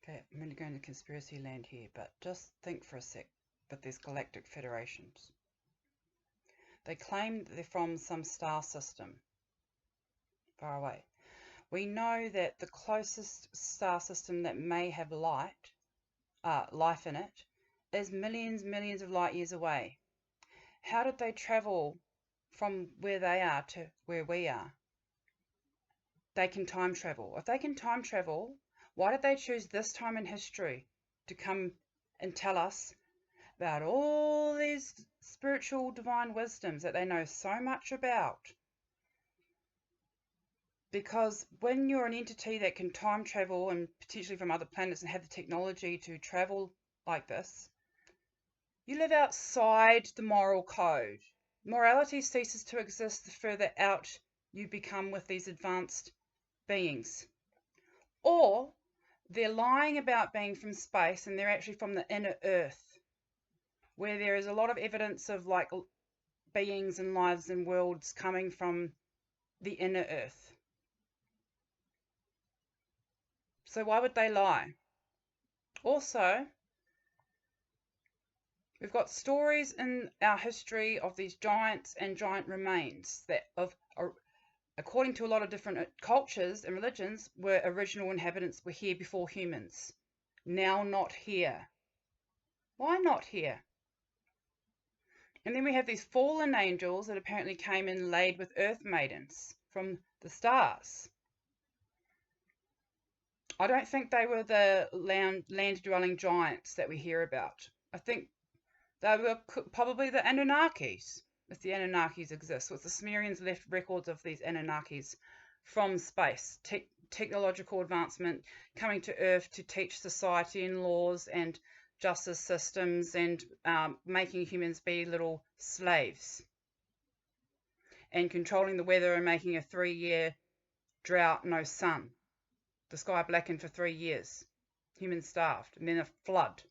Okay, I'm going to go into conspiracy land here, but just think for a sec that there's galactic federations. They claim that they're from some star system far away. We know that the closest star system that may have life in it is millions of light years away. How did they travel from where they are to where we are? They can time travel. If they can time travel, why did they choose this time in history to come and tell us about all these spiritual divine wisdoms that they know so much about? Because when you're an entity that can time travel and potentially from other planets and have the technology to travel like this, you live outside the moral code. Morality ceases to exist the further out you become with these advanced beings. Or they're lying about being from space and they're actually from the inner earth, where there is a lot of evidence of like beings and lives and worlds coming from the inner earth. So why would they lie? Also, we've got stories in our history of these giants and giant remains that according to a lot of different cultures and religions, were original inhabitants, were here before humans. Now not here. Why not here? And then we have these fallen angels that apparently came in laid with earth maidens from the stars. I don't think they were the land-dwelling giants that we hear about. I think they were probably the Anunnakis, if the Anunnakis exist. So the Sumerians left records of these Anunnakis from space, technological advancement coming to Earth to teach society and laws and justice systems and making humans be little slaves and controlling the weather and making a 3-year drought, no sun. The sky blackened for 3 years. Humans starved, and then a flood.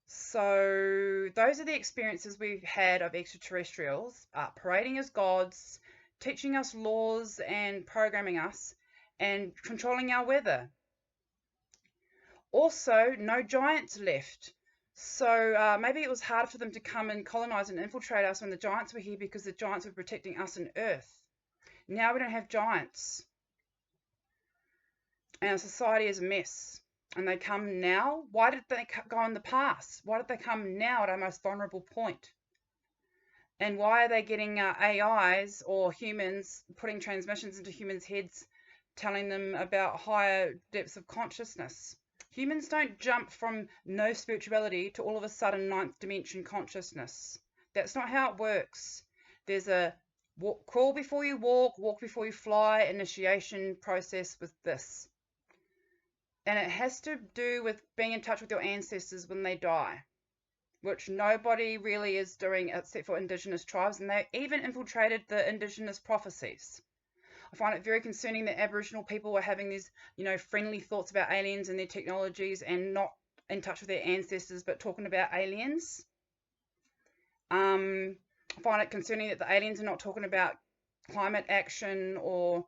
So those are the experiences we've had of extraterrestrials parading as gods, teaching us laws and programming us and controlling our weather. Also, no giants left. So maybe it was harder for them to come and colonize and infiltrate us when the giants were here because the giants were protecting us and Earth. Now we don't have giants. And our society is a mess. And they come now. Why did they go in the past? Why did they come now at our most vulnerable point? And why are they getting AIs or humans, putting transmissions into humans' heads, telling them about higher depths of consciousness? Humans don't jump from no spirituality to all of a sudden 9th dimension consciousness. That's not how it works. There's a crawl before you walk before you fly initiation process with this. And it has to do with being in touch with your ancestors when they die, which nobody really is doing except for Indigenous tribes, and they even infiltrated the Indigenous prophecies. I find it very concerning that Aboriginal people are having these, friendly thoughts about aliens and their technologies and not in touch with their ancestors, but talking about aliens. I find it concerning that the aliens are not talking about climate action or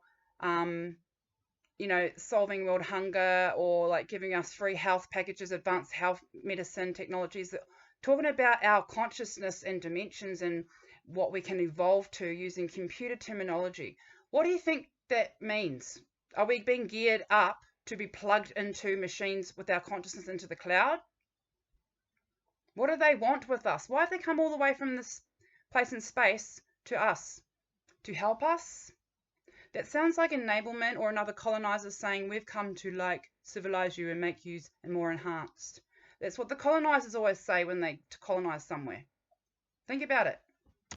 solving world hunger or like giving us free health packages, advanced health medicine technologies, that talking about our consciousness and dimensions and what we can evolve to using computer terminology. What do you think that means? Are we being geared up to be plugged into machines with our consciousness into the cloud? What do they want with us? Why have they come all the way from this place in space to us? To help us? That sounds like enablement or another colonizer saying we've come to like civilize you and make you more enhanced. That's what the colonizers always say when they colonize somewhere. Think about it.